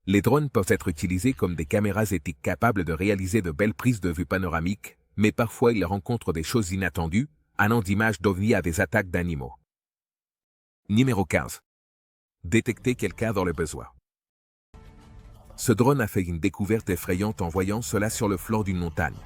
Les drones peuvent être utilisés comme des caméras éthiques capables de réaliser de belles prises de vue panoramiques, mais parfois ils rencontrent des choses inattendues, allant d'images d'ovnis à des attaques d'animaux. Numéro 15. Détecter quelqu'un dans le besoin. Ce drone a fait une découverte effrayante en voyant cela sur le flanc d'une montagne.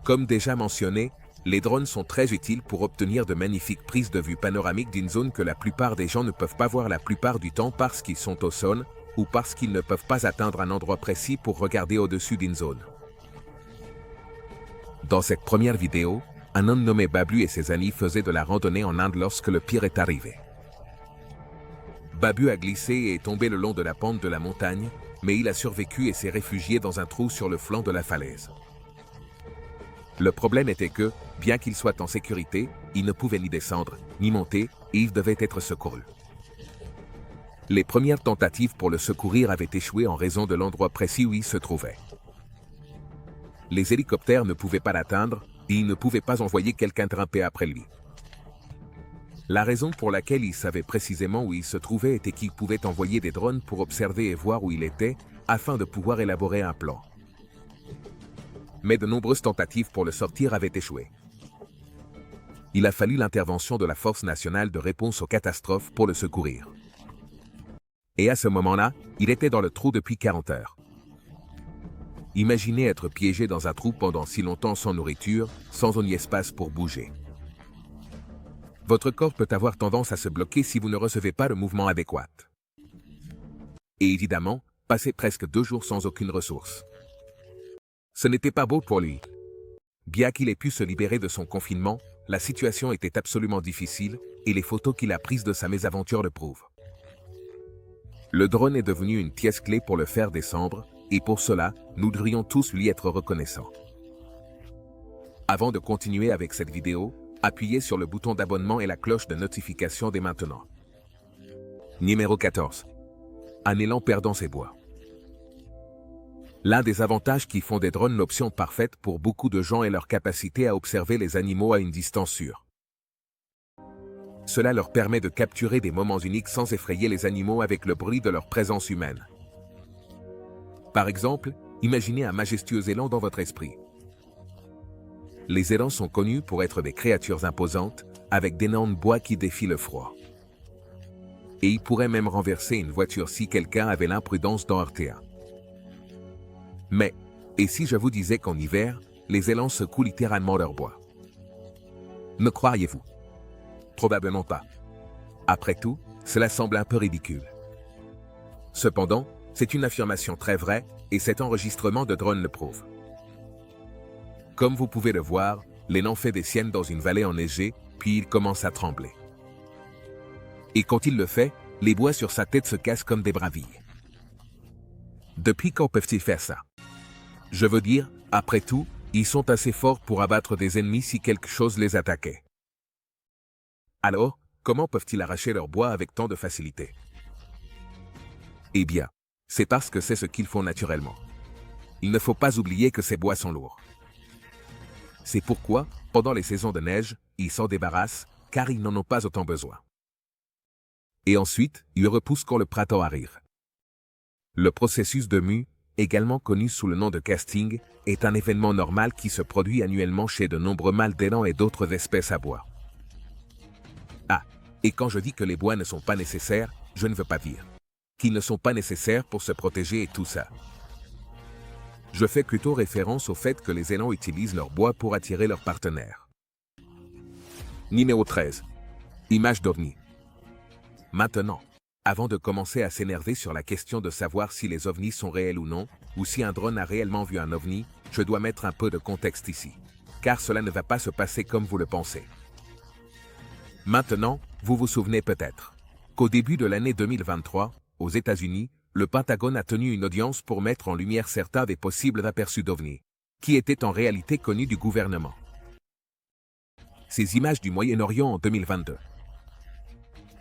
Comme déjà mentionné, les drones sont très utiles pour obtenir de magnifiques prises de vue panoramiques d'une zone que la plupart des gens ne peuvent pas voir la plupart du temps parce qu'ils sont au sol, ou parce qu'ils ne peuvent pas atteindre un endroit précis pour regarder au-dessus d'une zone. Dans cette première vidéo, un homme nommé Babu et ses amis faisaient de la randonnée en Inde lorsque le pire est arrivé. Babu a glissé et est tombé le long de la pente de la montagne, mais il a survécu et s'est réfugié dans un trou sur le flanc de la falaise. Le problème était que, bien qu'il soit en sécurité, il ne pouvait ni descendre, ni monter, et il devait être secouru. Les premières tentatives pour le secourir avaient échoué en raison de l'endroit précis où il se trouvait. Les hélicoptères ne pouvaient pas l'atteindre, et il ne pouvait pas envoyer quelqu'un grimper après lui. La raison pour laquelle il savait précisément où il se trouvait était qu'il pouvait envoyer des drones pour observer et voir où il était, afin de pouvoir élaborer un plan. Mais de nombreuses tentatives pour le sortir avaient échoué. Il a fallu l'intervention de la Force nationale de réponse aux catastrophes pour le secourir. Et à ce moment-là, il était dans le trou depuis 40 heures. Imaginez être piégé dans un trou pendant si longtemps sans nourriture, sans un espace pour bouger. Votre corps peut avoir tendance à se bloquer si vous ne recevez pas le mouvement adéquat. Et évidemment, passer presque 2 jours sans aucune ressource. Ce n'était pas beau pour lui. Bien qu'il ait pu se libérer de son confinement, la situation était absolument difficile, et les photos qu'il a prises de sa mésaventure le prouvent. Le drone est devenu une pièce clé pour le faire descendre, et pour cela, nous devrions tous lui être reconnaissants. Avant de continuer avec cette vidéo, appuyez sur le bouton d'abonnement et la cloche de notification dès maintenant. Numéro 14. Un élan perdant ses bois. L'un des avantages qui font des drones l'option parfaite pour beaucoup de gens est leur capacité à observer les animaux à une distance sûre. Cela leur permet de capturer des moments uniques sans effrayer les animaux avec le bruit de leur présence humaine. Par exemple, imaginez un majestueux élan dans votre esprit. Les élans sont connus pour être des créatures imposantes, avec d'énormes bois qui défient le froid. Et ils pourraient même renverser une voiture si quelqu'un avait l'imprudence d'en heurter un. Mais, et si je vous disais qu'en hiver, les élans secouent littéralement leur bois? Me croiriez-vous? Probablement pas. Après tout, cela semble un peu ridicule. Cependant, c'est une affirmation très vraie, et cet enregistrement de drone le prouve. Comme vous pouvez le voir, l'élan fait des siennes dans une vallée enneigée, puis il commence à trembler. Et quand il le fait, les bois sur sa tête se cassent comme des bravilles. Depuis quand peuvent-ils faire ça? Je veux dire, après tout, ils sont assez forts pour abattre des ennemis si quelque chose les attaquait. Alors, comment peuvent-ils arracher leur bois avec tant de facilité? Eh bien, c'est parce que c'est ce qu'ils font naturellement. Il ne faut pas oublier que ces bois sont lourds. C'est pourquoi, pendant les saisons de neige, ils s'en débarrassent, car ils n'en ont pas autant besoin. Et ensuite, ils repoussent quand le printemps arrive. Le processus de mue, également connu sous le nom de casting, est un événement normal qui se produit annuellement chez de nombreux mâles d'élans et d'autres espèces à bois. Ah, et quand je dis que les bois ne sont pas nécessaires, je ne veux pas dire qu'ils ne sont pas nécessaires pour se protéger et tout ça. Je fais plutôt référence au fait que les élans utilisent leur bois pour attirer leurs partenaires. Numéro 13. Image d'ovni. Maintenant, avant de commencer à s'énerver sur la question de savoir si les ovnis sont réels ou non, ou si un drone a réellement vu un ovni, je dois mettre un peu de contexte ici. Car cela ne va pas se passer comme vous le pensez. Maintenant, vous vous souvenez peut-être qu'au début de l'année 2023, aux États-Unis, le Pentagone a tenu une audience pour mettre en lumière certains des possibles aperçus d'ovnis, qui étaient en réalité connus du gouvernement. Ces images du Moyen-Orient en 2022.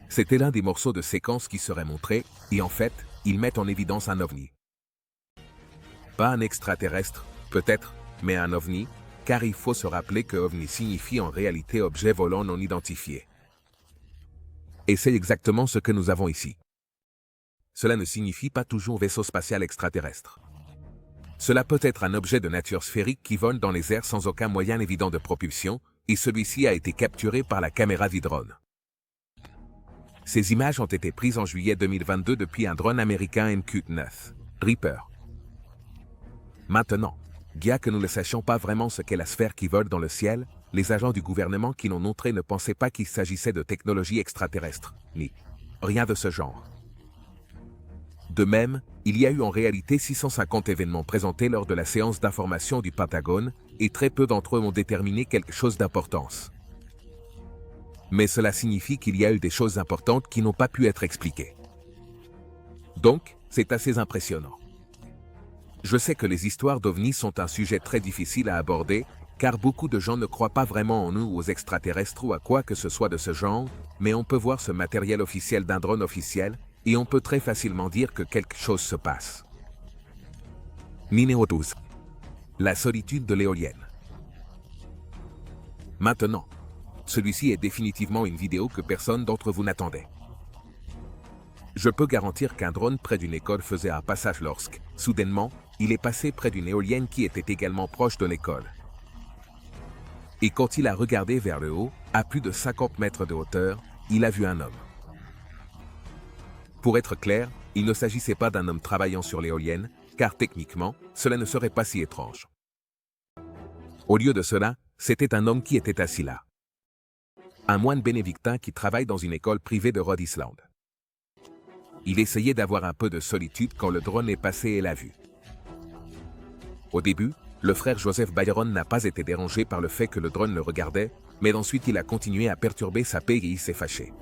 C'était l'un des morceaux de séquence qui serait montré, et en fait, ils mettent en évidence un ovni. Pas un extraterrestre, peut-être, mais un ovni, car il faut se rappeler que ovni signifie en réalité objet volant non identifié. Et c'est exactement ce que nous avons ici. cela ne signifie pas toujours vaisseau spatial extraterrestre. Cela peut être un objet de nature sphérique qui vole dans les airs sans aucun moyen évident de propulsion, et celui-ci a été capturé par la caméra du drone. Ces images ont été prises en juillet 2022 depuis un drone américain MQ-9 Reaper. Maintenant, bien que nous ne sachions pas vraiment ce qu'est la sphère qui vole dans le ciel, les agents du gouvernement qui l'ont montré ne pensaient pas qu'il s'agissait de technologie extraterrestre, ni rien de ce genre. De même, il y a eu en réalité 650 événements présentés lors de la séance d'information du Pentagone, et très peu d'entre eux ont déterminé quelque chose d'importance. Mais cela signifie qu'il y a eu des choses importantes qui n'ont pas pu être expliquées. Donc, c'est assez impressionnant. Je sais que les histoires d'OVNI sont un sujet très difficile à aborder, car beaucoup de gens ne croient pas vraiment en nous ou aux extraterrestres ou à quoi que ce soit de ce genre, mais on peut voir ce matériel officiel d'un drone officiel, et on peut très facilement dire que quelque chose se passe. Numéro 12. La solitude de l'éolienne. Maintenant, celui-ci est définitivement une vidéo que personne d'entre vous n'attendait. Je peux garantir qu'un drone près d'une école faisait un passage lorsque, soudainement, il est passé près d'une éolienne qui était également proche de l'école. Et quand il a regardé vers le haut, à plus de 50 mètres de hauteur, il a vu un homme. Pour être clair, il ne s'agissait pas d'un homme travaillant sur l'éolienne, car techniquement, cela ne serait pas si étrange. Au lieu de cela, c'était un homme qui était assis là. Un moine bénédictin qui travaille dans une école privée de Rhode Island. Il essayait d'avoir un peu de solitude quand le drone est passé et l'a vu. Au début, le frère Joseph Byron n'a pas été dérangé par le fait que le drone le regardait, mais ensuite il a continué à perturber sa paix et il s'est fâché.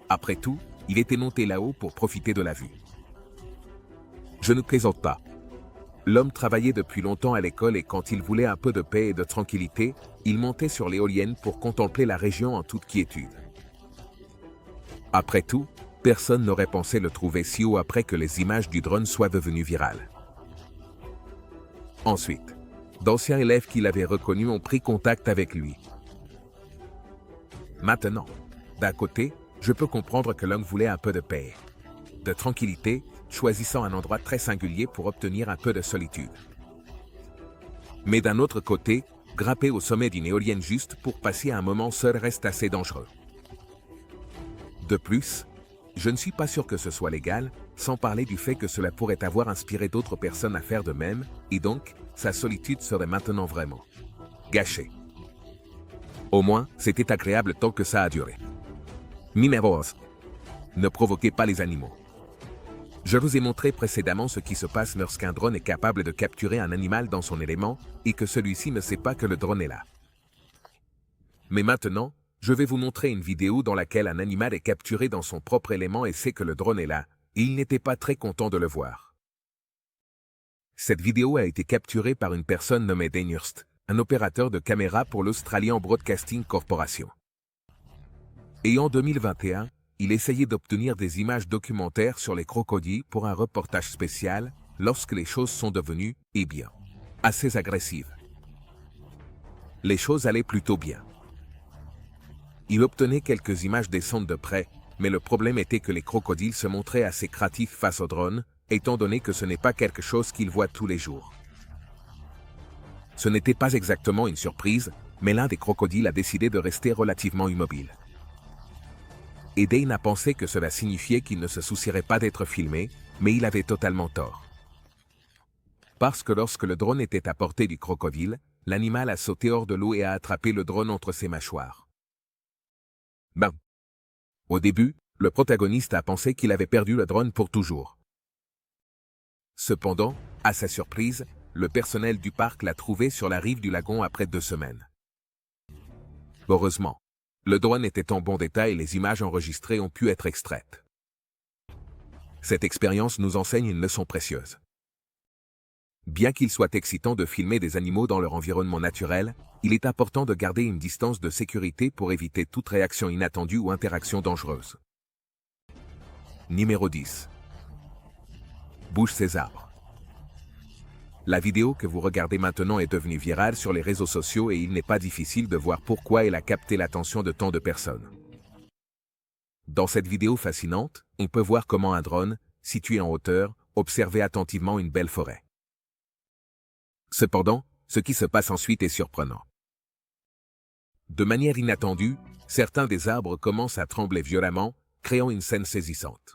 Après tout, il était monté là-haut pour profiter de la vue. Je ne plaisante pas. L'homme travaillait depuis longtemps à l'école et quand il voulait un peu de paix et de tranquillité, il montait sur l'éolienne pour contempler la région en toute quiétude. Après tout, personne n'aurait pensé le trouver si haut après que les images du drone soient devenues virales. Ensuite, d'anciens élèves qui l'avaient reconnu ont pris contact avec lui. Maintenant, d'un côté, je peux comprendre que l'homme voulait un peu de paix, de tranquillité, choisissant un endroit très singulier pour obtenir un peu de solitude. Mais d'un autre côté, grimper au sommet d'une éolienne juste pour passer un moment seul reste assez dangereux. De plus, je ne suis pas sûr que ce soit légal, sans parler du fait que cela pourrait avoir inspiré d'autres personnes à faire de même, et donc, sa solitude serait maintenant vraiment gâchée. Au moins, c'était agréable tant que ça a duré. Numéro 11. Ne provoquez pas les animaux. Je vous ai montré précédemment ce qui se passe lorsqu'un drone est capable de capturer un animal dans son élément et que celui-ci ne sait pas que le drone est là. Mais maintenant, je vais vous montrer une vidéo dans laquelle un animal est capturé dans son propre élément et sait que le drone est là, et il n'était pas très content de le voir. Cette vidéo a été capturée par une personne nommée Dane Hurst, un opérateur de caméra pour l'Australian Broadcasting Corporation. Et en 2021, il essayait d'obtenir des images documentaires sur les crocodiles pour un reportage spécial lorsque les choses sont devenues, eh bien, assez agressives. Les choses allaient plutôt bien. Il obtenait quelques images décentes de près, mais le problème était que les crocodiles se montraient assez craintifs face au drone, étant donné que ce n'est pas quelque chose qu'ils voient tous les jours. Ce n'était pas exactement une surprise, mais l'un des crocodiles a décidé de rester relativement immobile. Et Dane a pensé que cela signifiait qu'il ne se soucierait pas d'être filmé, mais il avait totalement tort. Parce que lorsque le drone était à portée du crocodile, l'animal a sauté hors de l'eau et a attrapé le drone entre ses mâchoires. Ben. Au début, le protagoniste a pensé qu'il avait perdu le drone pour toujours. Cependant, à sa surprise, le personnel du parc l'a trouvé sur la rive du lagon après 2 semaines. Heureusement, le drone était en bon état et les images enregistrées ont pu être extraites. Cette expérience nous enseigne une leçon précieuse. Bien qu'il soit excitant de filmer des animaux dans leur environnement naturel, il est important de garder une distance de sécurité pour éviter toute réaction inattendue ou interaction dangereuse. Numéro 10. Bouge ces arbres. La vidéo que vous regardez maintenant est devenue virale sur les réseaux sociaux et il n'est pas difficile de voir pourquoi elle a capté l'attention de tant de personnes. Dans cette vidéo fascinante, on peut voir comment un drone, situé en hauteur, observait attentivement une belle forêt. Cependant, ce qui se passe ensuite est surprenant. De manière inattendue, certains des arbres commencent à trembler violemment, créant une scène saisissante.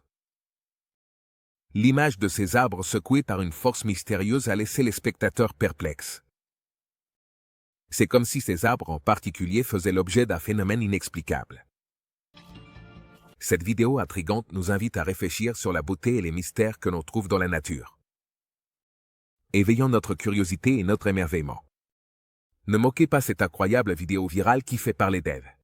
L'image de ces arbres secoués par une force mystérieuse a laissé les spectateurs perplexes. C'est comme si ces arbres en particulier faisaient l'objet d'un phénomène inexplicable. Cette vidéo intrigante nous invite à réfléchir sur la beauté et les mystères que l'on trouve dans la nature. Éveillons notre curiosité et notre émerveillement. Ne moquez pas cette incroyable vidéo virale qui fait parler d'elle.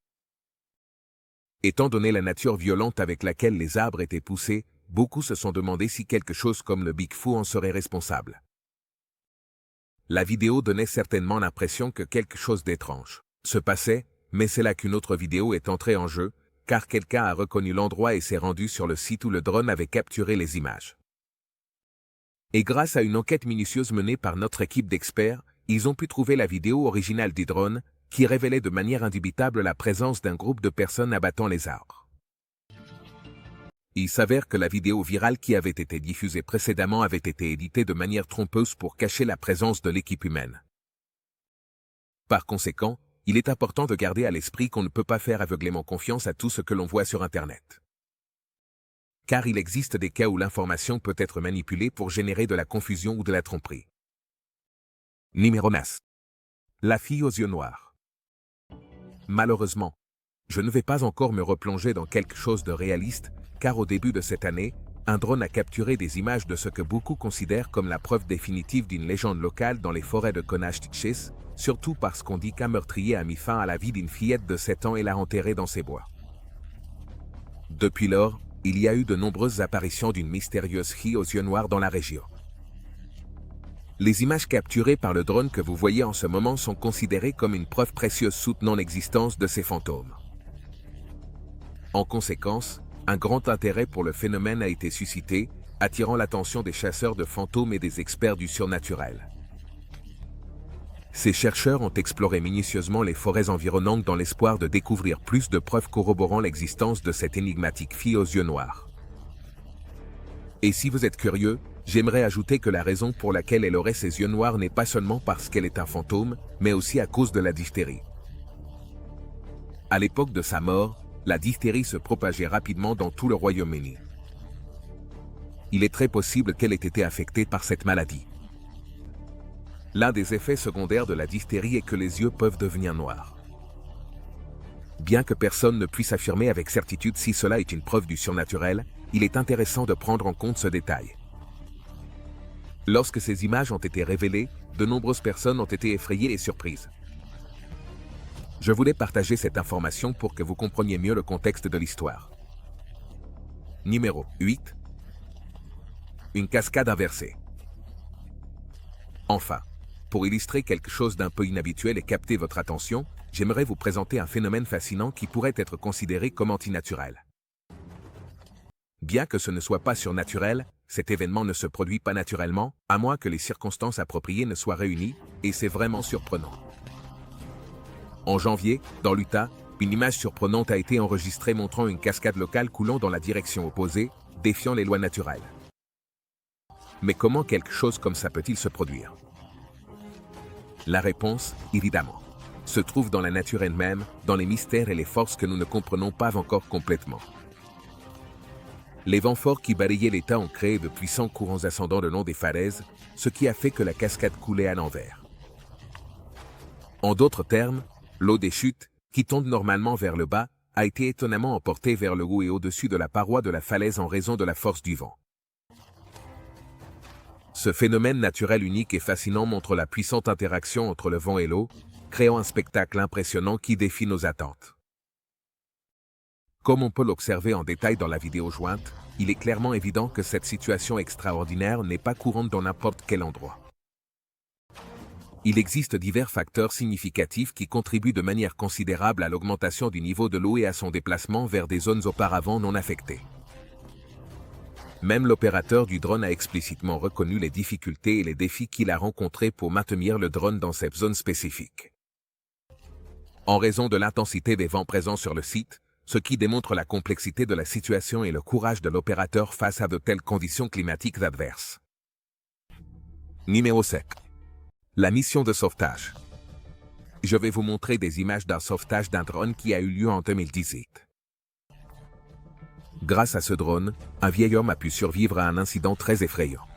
Étant donné la nature violente avec laquelle les arbres étaient poussés, beaucoup se sont demandé si quelque chose comme le Bigfoot en serait responsable. La vidéo donnait certainement l'impression que quelque chose d'étrange se passait, mais c'est là qu'une autre vidéo est entrée en jeu, car quelqu'un a reconnu l'endroit et s'est rendu sur le site où le drone avait capturé les images. Et grâce à une enquête minutieuse menée par notre équipe d'experts, ils ont pu trouver la vidéo originale du drone, qui révélait de manière indubitable la présence d'un groupe de personnes abattant les arbres. Il s'avère que la vidéo virale qui avait été diffusée précédemment avait été éditée de manière trompeuse pour cacher la présence de l'équipe humaine. Par conséquent, il est important de garder à l'esprit qu'on ne peut pas faire aveuglément confiance à tout ce que l'on voit sur Internet. Car il existe des cas où l'information peut être manipulée pour générer de la confusion ou de la tromperie. Numéro 9. La fille aux yeux noirs. Malheureusement, je ne vais pas encore me replonger dans quelque chose de réaliste, car au début de cette année, un drone a capturé des images de ce que beaucoup considèrent comme la preuve définitive d'une légende locale dans les forêts de Conache-Tchis, surtout parce qu'on dit qu'un meurtrier a mis fin à la vie d'une fillette de 7 ans et l'a enterrée dans ses bois. Depuis lors, il y a eu de nombreuses apparitions d'une mystérieuse fille aux yeux noirs dans la région. Les images capturées par le drone que vous voyez en ce moment sont considérées comme une preuve précieuse soutenant l'existence de ces fantômes. En conséquence, un grand intérêt pour le phénomène a été suscité, attirant l'attention des chasseurs de fantômes et des experts du surnaturel. Ces chercheurs ont exploré minutieusement les forêts environnantes dans l'espoir de découvrir plus de preuves corroborant l'existence de cette énigmatique fille aux yeux noirs. Et si vous êtes curieux, j'aimerais ajouter que la raison pour laquelle elle aurait ses yeux noirs n'est pas seulement parce qu'elle est un fantôme, mais aussi à cause de la diphtérie. À l'époque de sa mort, la diphtérie se propageait rapidement dans tout le Royaume-Uni. Il est très possible qu'elle ait été affectée par cette maladie. L'un des effets secondaires de la diphtérie est que les yeux peuvent devenir noirs. Bien que personne ne puisse affirmer avec certitude si cela est une preuve du surnaturel, il est intéressant de prendre en compte ce détail. Lorsque ces images ont été révélées, de nombreuses personnes ont été effrayées et surprises. Je voulais partager cette information pour que vous compreniez mieux le contexte de l'histoire. Numéro 8. Une cascade inversée. Enfin, pour illustrer quelque chose d'un peu inhabituel et capter votre attention, j'aimerais vous présenter un phénomène fascinant qui pourrait être considéré comme antinaturel. Bien que ce ne soit pas surnaturel, cet événement ne se produit pas naturellement, à moins que les circonstances appropriées ne soient réunies, et c'est vraiment surprenant. En janvier, dans l'Utah, une image surprenante a été enregistrée montrant une cascade locale coulant dans la direction opposée, défiant les lois naturelles. Mais comment quelque chose comme ça peut-il se produire? La réponse, évidemment, se trouve dans la nature elle-même, dans les mystères et les forces que nous ne comprenons pas encore complètement. Les vents forts qui balayaient l'État ont créé de puissants courants ascendants le long des falaises, ce qui a fait que la cascade coulait à l'envers. En d'autres termes, l'eau des chutes, qui tombe normalement vers le bas, a été étonnamment emportée vers le haut et au-dessus de la paroi de la falaise en raison de la force du vent. Ce phénomène naturel unique et fascinant montre la puissante interaction entre le vent et l'eau, créant un spectacle impressionnant qui défie nos attentes. Comme on peut l'observer en détail dans la vidéo jointe, il est clairement évident que cette situation extraordinaire n'est pas courante dans n'importe quel endroit. Il existe divers facteurs significatifs qui contribuent de manière considérable à l'augmentation du niveau de l'eau et à son déplacement vers des zones auparavant non affectées. Même l'opérateur du drone a explicitement reconnu les difficultés et les défis qu'il a rencontrés pour maintenir le drone dans cette zone spécifique. En raison de l'intensité des vents présents sur le site, ce qui démontre la complexité de la situation et le courage de l'opérateur face à de telles conditions climatiques adverses. Numéro 7. La mission de sauvetage. Je vais vous montrer des images d'un sauvetage d'un drone qui a eu lieu en 2018. Grâce à ce drone, un vieil homme a pu survivre à un incident très effrayant.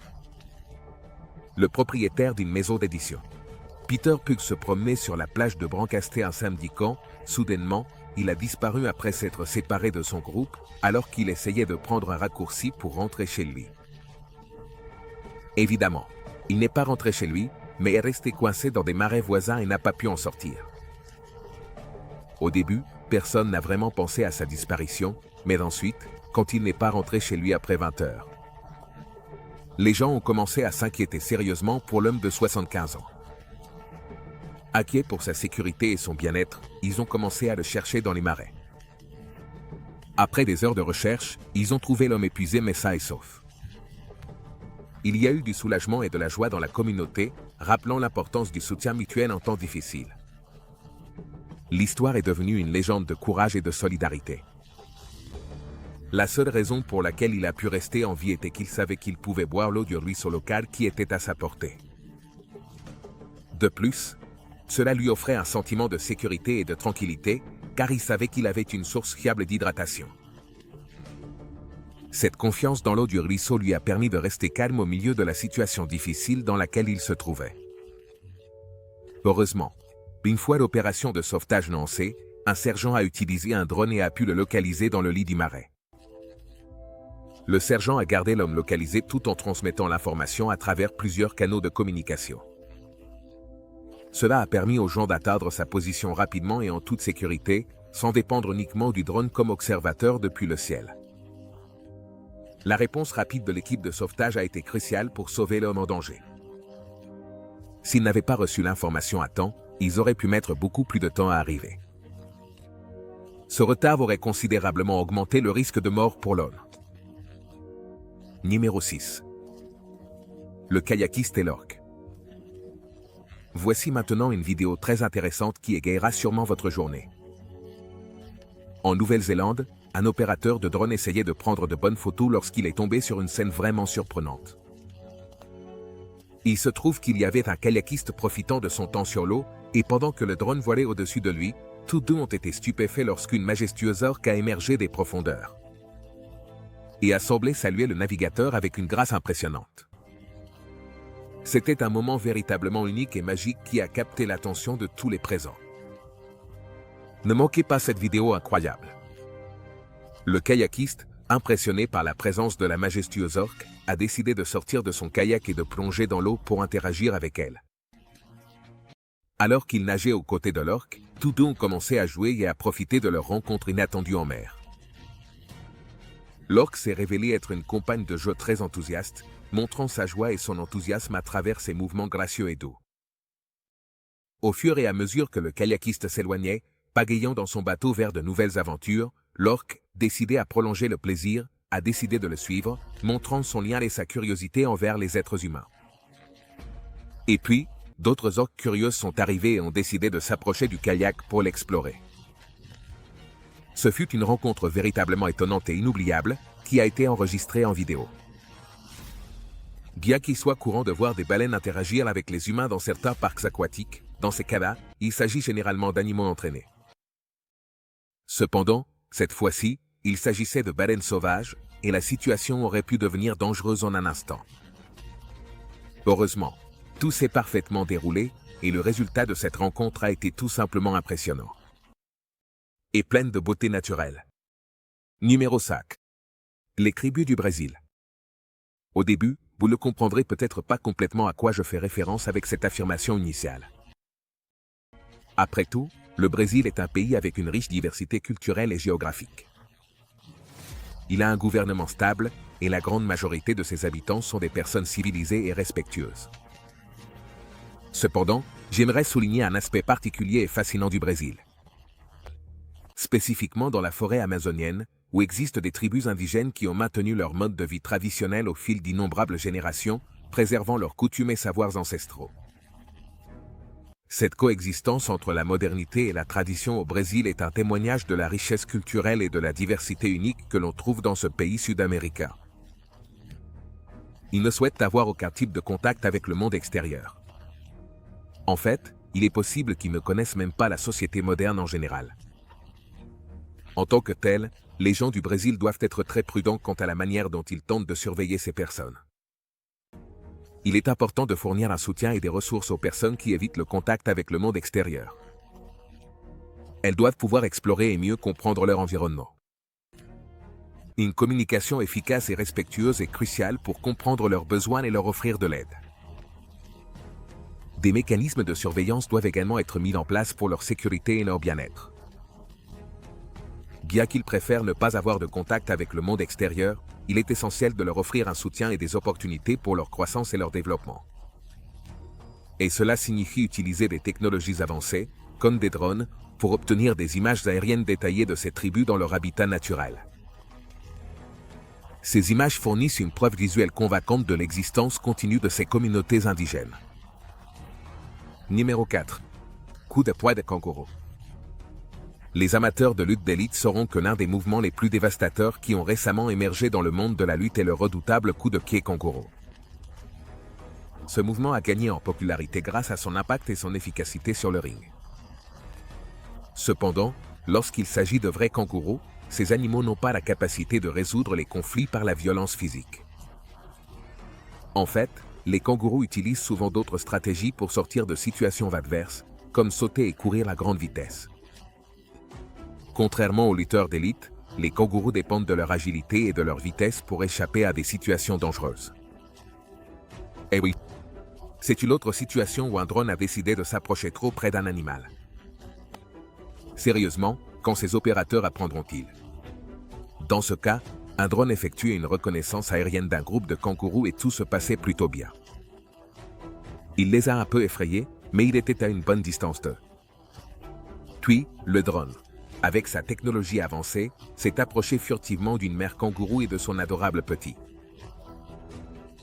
Le propriétaire d'une maison d'édition, Peter Pugh, se promenait sur la plage de Brancasté un samedi quand, soudainement, il a disparu après s'être séparé de son groupe, alors qu'il essayait de prendre un raccourci pour rentrer chez lui. Évidemment, il n'est pas rentré chez lui, mais est resté coincé dans des marais voisins et n'a pas pu en sortir. Au début, personne n'a vraiment pensé à sa disparition, mais ensuite, quand il n'est pas rentré chez lui après 20 heures. Les gens ont commencé à s'inquiéter sérieusement pour l'homme de 75 ans. Inquiets pour sa sécurité et son bien-être, ils ont commencé à le chercher dans les marais. Après des heures de recherche, ils ont trouvé l'homme épuisé mais sain et sauf. Il y a eu du soulagement et de la joie dans la communauté, rappelant l'importance du soutien mutuel en temps difficiles. L'histoire est devenue une légende de courage et de solidarité. La seule raison pour laquelle il a pu rester en vie était qu'il savait qu'il pouvait boire l'eau du ruisseau local qui était à sa portée. De plus, cela lui offrait un sentiment de sécurité et de tranquillité, car il savait qu'il avait une source fiable d'hydratation. Cette confiance dans l'eau du ruisseau lui a permis de rester calme au milieu de la situation difficile dans laquelle il se trouvait. Heureusement, une fois l'opération de sauvetage lancée, un sergent a utilisé un drone et a pu le localiser dans le lit du marais. Le sergent a gardé l'homme localisé tout en transmettant l'information à travers plusieurs canaux de communication. Cela a permis aux gens d'atteindre sa position rapidement et en toute sécurité, sans dépendre uniquement du drone comme observateur depuis le ciel. La réponse rapide de l'équipe de sauvetage a été cruciale pour sauver l'homme en danger. S'ils n'avaient pas reçu l'information à temps, ils auraient pu mettre beaucoup plus de temps à arriver. Ce retard aurait considérablement augmenté le risque de mort pour l'homme. Numéro 6. Le kayakiste et l'orque. Voici maintenant une vidéo très intéressante qui égayera sûrement votre journée. En Nouvelle-Zélande, un opérateur de drone essayait de prendre de bonnes photos lorsqu'il est tombé sur une scène vraiment surprenante. Il se trouve qu'il y avait un kayakiste profitant de son temps sur l'eau, et pendant que le drone volait au-dessus de lui, tous deux ont été stupéfaits lorsqu'une majestueuse orque a émergé des profondeurs et a semblé saluer le navigateur avec une grâce impressionnante. C'était un moment véritablement unique et magique qui a capté l'attention de tous les présents. Ne manquez pas cette vidéo incroyable. Le kayakiste, impressionné par la présence de la majestueuse orque, a décidé de sortir de son kayak et de plonger dans l'eau pour interagir avec elle. Alors qu'il nageait aux côtés de l'orque, tous deux ont commencé à jouer et à profiter de leur rencontre inattendue en mer. L'orque s'est révélée être une compagne de jeu très enthousiaste, montrant sa joie et son enthousiasme à travers ses mouvements gracieux et doux. Au fur et à mesure que le kayakiste s'éloignait, pagayant dans son bateau vers de nouvelles aventures, l'orque, décidé à prolonger le plaisir, a décidé de le suivre, montrant son lien et sa curiosité envers les êtres humains. Et puis, d'autres orques curieuses sont arrivées et ont décidé de s'approcher du kayak pour l'explorer. Ce fut une rencontre véritablement étonnante et inoubliable, qui a été enregistrée en vidéo. Bien qu'il soit courant de voir des baleines interagir avec les humains dans certains parcs aquatiques, dans ces cas-là, il s'agit généralement d'animaux entraînés. Cependant, cette fois-ci, il s'agissait de baleines sauvages, et la situation aurait pu devenir dangereuse en un instant. Heureusement, tout s'est parfaitement déroulé, et le résultat de cette rencontre a été tout simplement impressionnant. Et pleine de beauté naturelle. Numéro 5. Les cribus du Brésil. Au début, vous ne comprendrez peut-être pas complètement à quoi je fais référence avec cette affirmation initiale. Après tout, le Brésil est un pays avec une riche diversité culturelle et géographique. Il a un gouvernement stable, et la grande majorité de ses habitants sont des personnes civilisées et respectueuses. Cependant, j'aimerais souligner un aspect particulier et fascinant du Brésil. Spécifiquement dans la forêt amazonienne, où existent des tribus indigènes qui ont maintenu leur mode de vie traditionnel au fil d'innombrables générations, préservant leurs coutumes et savoirs ancestraux. Cette coexistence entre la modernité et la tradition au Brésil est un témoignage de la richesse culturelle et de la diversité unique que l'on trouve dans ce pays sud-américain. Ils ne souhaitent avoir aucun type de contact avec le monde extérieur. En fait, il est possible qu'ils ne connaissent même pas la société moderne en général. En tant que tels, les gens du Brésil doivent être très prudents quant à la manière dont ils tentent de surveiller ces personnes. Il est important de fournir un soutien et des ressources aux personnes qui évitent le contact avec le monde extérieur. Elles doivent pouvoir explorer et mieux comprendre leur environnement. Une communication efficace et respectueuse est cruciale pour comprendre leurs besoins et leur offrir de l'aide. Des mécanismes de surveillance doivent également être mis en place pour leur sécurité et leur bien-être. Bien qu'ils préfèrent ne pas avoir de contact avec le monde extérieur, il est essentiel de leur offrir un soutien et des opportunités pour leur croissance et leur développement. Et cela signifie utiliser des technologies avancées, comme des drones, pour obtenir des images aériennes détaillées de ces tribus dans leur habitat naturel. Ces images fournissent une preuve visuelle convaincante de l'existence continue de ces communautés indigènes. Numéro 4. Coup de poing de kangourou. Les amateurs de lutte d'élite sauront que l'un des mouvements les plus dévastateurs qui ont récemment émergé dans le monde de la lutte est le redoutable coup de pied kangourou. Ce mouvement a gagné en popularité grâce à son impact et son efficacité sur le ring. Cependant, lorsqu'il s'agit de vrais kangourous, ces animaux n'ont pas la capacité de résoudre les conflits par la violence physique. En fait, les kangourous utilisent souvent d'autres stratégies pour sortir de situations adverses, comme sauter et courir à grande vitesse. Contrairement aux lutteurs d'élite, les kangourous dépendent de leur agilité et de leur vitesse pour échapper à des situations dangereuses. Eh oui, c'est une autre situation où un drone a décidé de s'approcher trop près d'un animal. Sérieusement, quand ces opérateurs apprendront-ils? Dans ce cas, un drone effectuait une reconnaissance aérienne d'un groupe de kangourous et tout se passait plutôt bien. Il les a un peu effrayés, mais il était à une bonne distance d'eux. Puis, le drone, avec sa technologie avancée, s'est approché furtivement d'une mère kangourou et de son adorable petit.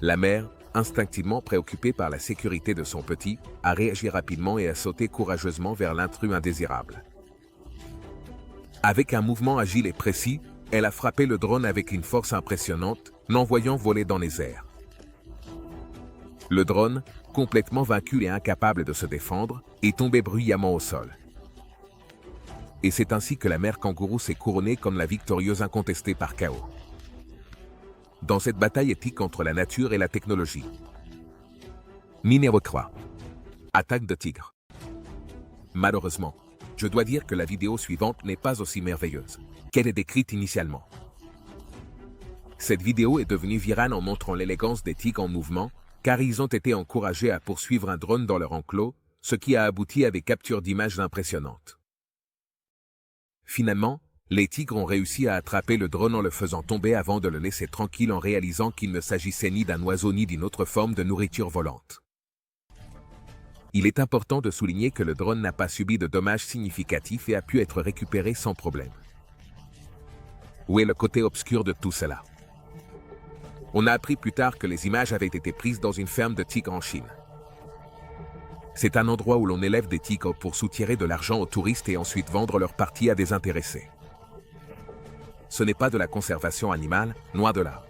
La mère, instinctivement préoccupée par la sécurité de son petit, a réagi rapidement et a sauté courageusement vers l'intrus indésirable. Avec un mouvement agile et précis, elle a frappé le drone avec une force impressionnante, l'envoyant voler dans les airs. Le drone, complètement vaincu et incapable de se défendre, est tombé bruyamment au sol. Et c'est ainsi que la mère kangourou s'est couronnée comme la victorieuse incontestée par KO. Dans cette bataille éthique entre la nature et la technologie. Numéro 3. Attaque de tigre. Malheureusement, je dois dire que la vidéo suivante n'est pas aussi merveilleuse qu'elle est décrite initialement. Cette vidéo est devenue virale en montrant l'élégance des tigres en mouvement, car ils ont été encouragés à poursuivre un drone dans leur enclos, ce qui a abouti à des captures d'images impressionnantes. Finalement, les tigres ont réussi à attraper le drone en le faisant tomber avant de le laisser tranquille en réalisant qu'il ne s'agissait ni d'un oiseau ni d'une autre forme de nourriture volante. Il est important de souligner que le drone n'a pas subi de dommages significatifs et a pu être récupéré sans problème. Où est le côté obscur de tout cela? On a appris plus tard que les images avaient été prises dans une ferme de tigres en Chine. C'est un endroit où l'on élève des tigres pour soutirer de l'argent aux touristes et ensuite vendre leur partie à des intéressés. Ce n'est pas de la conservation animale, loin de là.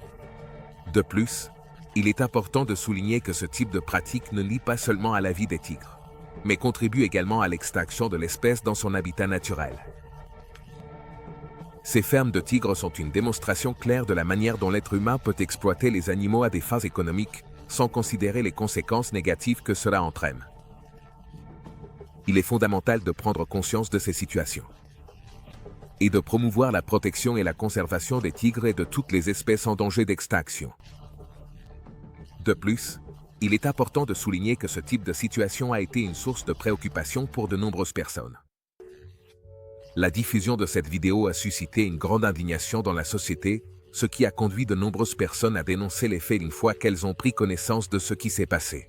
De plus, il est important de souligner que ce type de pratique ne nuit pas seulement à la vie des tigres, mais contribue également à l'extinction de l'espèce dans son habitat naturel. Ces fermes de tigres sont une démonstration claire de la manière dont l'être humain peut exploiter les animaux à des fins économiques, sans considérer les conséquences négatives que cela entraîne. Il est fondamental de prendre conscience de ces situations et de promouvoir la protection et la conservation des tigres et de toutes les espèces en danger d'extinction. De plus, il est important de souligner que ce type de situation a été une source de préoccupation pour de nombreuses personnes. La diffusion de cette vidéo a suscité une grande indignation dans la société, ce qui a conduit de nombreuses personnes à dénoncer les faits une fois qu'elles ont pris connaissance de ce qui s'est passé.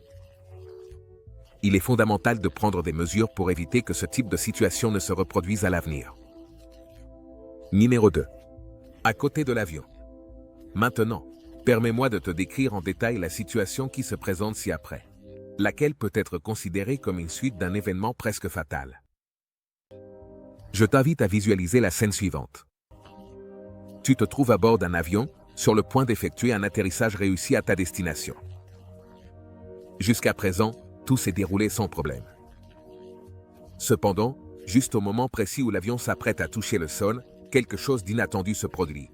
Il est fondamental de prendre des mesures pour éviter que ce type de situation ne se reproduise à l'avenir. Numéro 2. À côté de l'avion. Maintenant, permets-moi de te décrire en détail la situation qui se présente ci-après. laquelle peut être considérée comme une suite d'un événement presque fatal. Je t'invite à visualiser la scène suivante. Tu te trouves à bord d'un avion, sur le point d'effectuer un atterrissage réussi à ta destination. Jusqu'à présent, tout s'est déroulé sans problème. Cependant, juste au moment précis où l'avion s'apprête à toucher le sol, quelque chose d'inattendu se produit.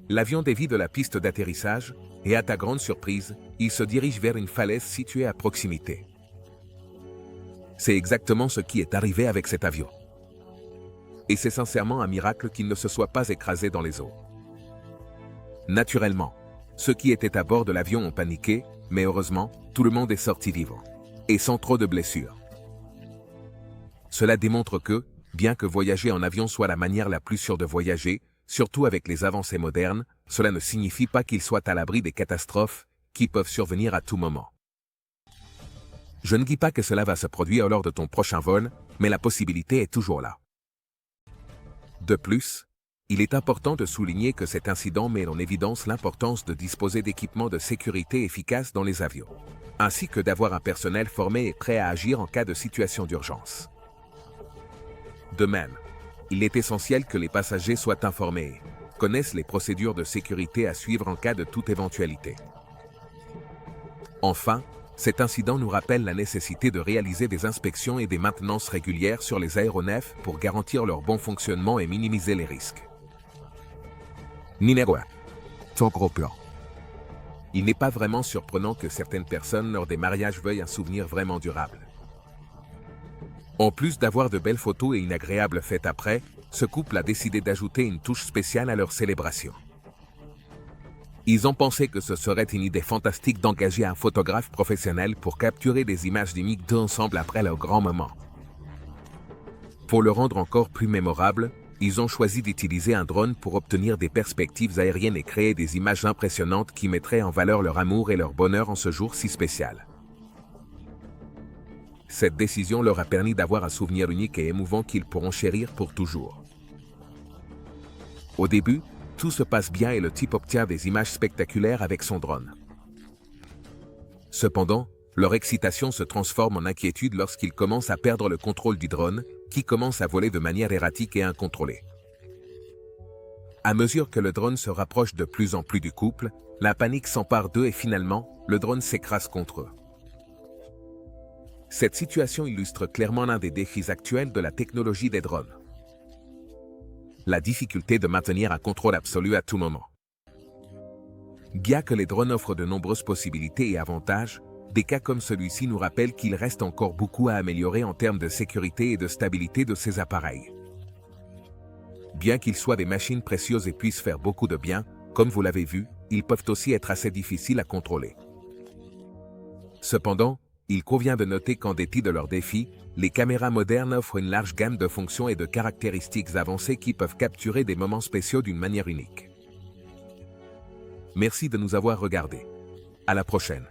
L'avion dévie de la piste d'atterrissage et, à ta grande surprise, il se dirige vers une falaise située à proximité. C'est exactement ce qui est arrivé avec cet avion. Et c'est sincèrement un miracle qu'il ne se soit pas écrasé dans les eaux. Naturellement, ceux qui étaient à bord de l'avion ont paniqué, mais heureusement, tout le monde est sorti vivant. Et sans trop de blessures. Cela démontre que, bien que voyager en avion soit la manière la plus sûre de voyager, surtout avec les avancées modernes, cela ne signifie pas qu'il soit à l'abri des catastrophes qui peuvent survenir à tout moment. Je ne dis pas que cela va se produire lors de ton prochain vol, mais la possibilité est toujours là. De plus, il est important de souligner que cet incident met en évidence l'importance de disposer d'équipements de sécurité efficaces dans les avions, ainsi que d'avoir un personnel formé et prêt à agir en cas de situation d'urgence. De même, il est essentiel que les passagers soient informés et connaissent les procédures de sécurité à suivre en cas de toute éventualité. Enfin, cet incident nous rappelle la nécessité de réaliser des inspections et des maintenances régulières sur les aéronefs pour garantir leur bon fonctionnement et minimiser les risques. Numéro 1. Ton gros plan. Il n'est pas vraiment surprenant que certaines personnes lors des mariages veuillent un souvenir vraiment durable. En plus d'avoir de belles photos et une agréable fête après, ce couple a décidé d'ajouter une touche spéciale à leur célébration. Ils ont pensé que ce serait une idée fantastique d'engager un photographe professionnel pour capturer des images uniques d'eux ensemble après leur grand moment. Pour le rendre encore plus mémorable, ils ont choisi d'utiliser un drone pour obtenir des perspectives aériennes et créer des images impressionnantes qui mettraient en valeur leur amour et leur bonheur en ce jour si spécial. Cette décision leur a permis d'avoir un souvenir unique et émouvant qu'ils pourront chérir pour toujours. Au début, tout se passe bien et le type obtient des images spectaculaires avec son drone. Cependant, leur excitation se transforme en inquiétude lorsqu'ils commencent à perdre le contrôle du drone, qui commence à voler de manière erratique et incontrôlée. À mesure que le drone se rapproche de plus en plus du couple, la panique s'empare d'eux et finalement, le drone s'écrase contre eux. Cette situation illustre clairement l'un des défis actuels de la technologie des drones. La difficulté de maintenir un contrôle absolu à tout moment. Bien que les drones offrent de nombreuses possibilités et avantages, des cas comme celui-ci nous rappellent qu'il reste encore beaucoup à améliorer en termes de sécurité et de stabilité de ces appareils. Bien qu'ils soient des machines précieuses et puissent faire beaucoup de bien, comme vous l'avez vu, ils peuvent aussi être assez difficiles à contrôler. Cependant, il convient de noter qu'en dépit de leurs défis, les caméras modernes offrent une large gamme de fonctions et de caractéristiques avancées qui peuvent capturer des moments spéciaux d'une manière unique. Merci de nous avoir regardés. À la prochaine.